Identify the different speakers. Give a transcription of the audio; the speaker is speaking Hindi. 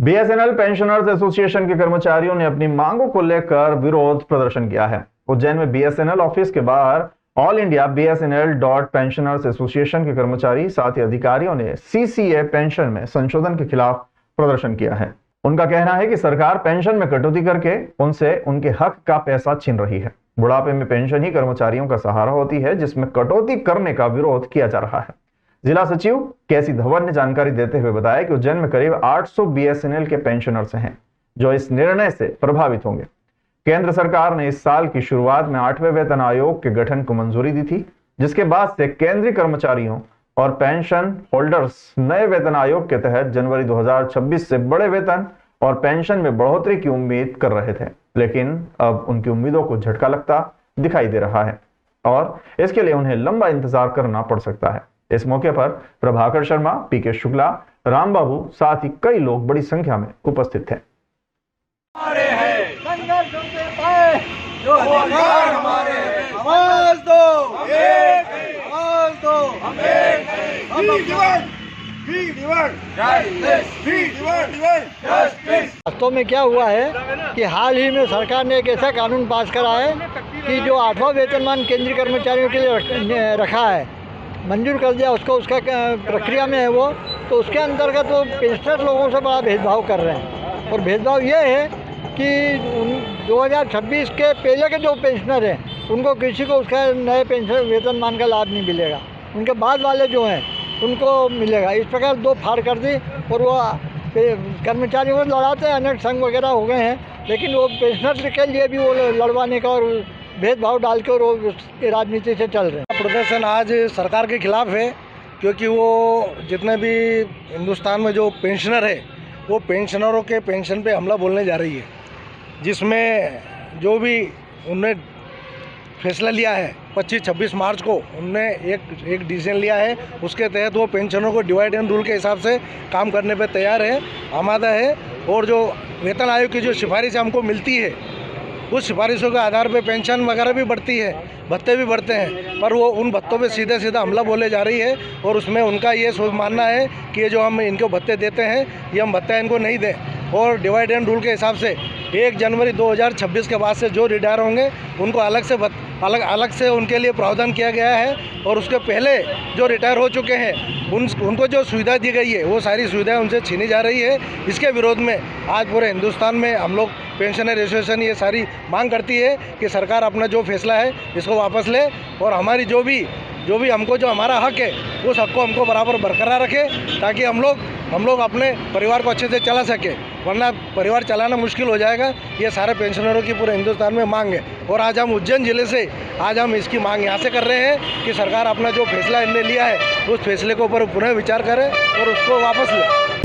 Speaker 1: बीएसएनएल पेंशनर्स एसोसिएशन के कर्मचारियों ने अपनी मांगों को लेकर विरोध प्रदर्शन किया है। उज्जैन में बीएसएनएल ऑफिस के बाहर all India BSNL pensioners association के कर्मचारी साथ ही अधिकारियों ने सीसीए पेंशन में संशोधन के खिलाफ प्रदर्शन किया है। उनका कहना है कि सरकार पेंशन में कटौती करके उनसे उनके हक का पैसा छीन रही है। बुढ़ापे में पेंशन ही कर्मचारियों का सहारा होती है, जिसमें कटौती करने का विरोध किया जा रहा है। जिला सचिव केसी धवन ने जानकारी देते हुए बताया कि उज्जैन में करीब 800 बीएसएनएल के पेंशनर्स हैं जो इस निर्णय से प्रभावित होंगे। केंद्र सरकार ने इस साल की शुरुआत में 8वें वेतन आयोग के गठन को मंजूरी दी थी, जिसके बाद से केंद्रीय कर्मचारियों और पेंशन होल्डर्स नए वेतन आयोग के तहत जनवरी 2026 से बड़े वेतन और पेंशन में बढ़ोतरी की उम्मीद कर रहे थे, लेकिन अब उनकी उम्मीदों को झटका लगता दिखाई दे रहा है और इसके लिए उन्हें लंबा इंतजार करना पड़ सकता है। इस मौके पर प्रभाकर शर्मा, पीके शुक्ला, राम बाबू साथ ही कई लोग बड़ी संख्या में उपस्थित थे।
Speaker 2: वास्तव में क्या हुआ है कि हाल ही में सरकार ने एक ऐसा कानून पास करा है कि जो 8वां वेतनमान केंद्रीय कर्मचारियों के लिए रखा है, मंजूर कर दिया उसको, उसका प्रक्रिया में है वो, तो उसके अंतर्गत वो पेंशनर लोगों से बड़ा भेदभाव कर रहे हैं। और भेदभाव ये है कि 2026 के पहले के जो पेंशनर हैं उनको किसी को उसका नए पेंशन वेतनमान का लाभ नहीं मिलेगा, उनके बाद वाले जो हैं उनको मिलेगा। इस प्रकार दो फाड़ कर दी और वो कर्मचारियों को लड़ाते हैं, अनेक संघ वगैरह हो गए हैं, लेकिन वो पेंशनर के लिए भी वो लड़वाने का और भेदभाव डाल के वो राजनीति से चल रहे हैं।
Speaker 3: प्रदर्शन आज सरकार के खिलाफ है, क्योंकि वो जितने भी हिंदुस्तान में जो पेंशनर है वो पेंशनरों के पेंशन पे हमला बोलने जा रही है, जिसमें जो भी उन्होंने फैसला लिया है 25-26 मार्च को उनने एक डिसीजन लिया है, उसके तहत वो पेंशनरों को डिवाइड एंड रूल के हिसाब से काम करने पे तैयार है, आमादा है। और जो वेतन आयोग की जो सिफारिश हमको मिलती है उस सिफारिशों के आधार पे पेंशन वगैरह भी बढ़ती है, भत्ते भी बढ़ते हैं, पर वो उन भत्तों पे सीधे सीधा हमला बोले जा रही है। और उसमें उनका ये मानना है कि ये जो हम इनको भत्ते देते हैं ये हम भत्ता इनको नहीं दें, और डिवाइड एंड रूल के हिसाब से 1 जनवरी 2026 के बाद से जो रिटायर होंगे उनको अलग से उनके लिए प्रावधान किया गया है। और उसके पहले जो रिटायर हो चुके हैं उनको जो सुविधा दी गई है वो सारी सुविधाएं उनसे छीनी जा रही है। इसके विरोध में आज पूरे हिंदुस्तान में हम लोग पेंशनर एसोसिएशन ये सारी मांग करती है कि सरकार अपना जो फैसला है इसको वापस ले और हमारी जो भी हमको जो हमारा हक है उस हक को हमको बराबर बरकरार रखे, ताकि हम लोग अपने परिवार को अच्छे से चला सके, वरना परिवार चलाना मुश्किल हो जाएगा। ये सारे पेंशनरों की पूरे हिंदुस्तान में मांग है और आज हम उज्जैन जिले से हम इसकी मांग यहाँ से कर रहे हैं कि सरकार अपना जो फैसला इन्होंने लिया है उस फैसले के ऊपर पुनः विचार करे और उसको वापस ले।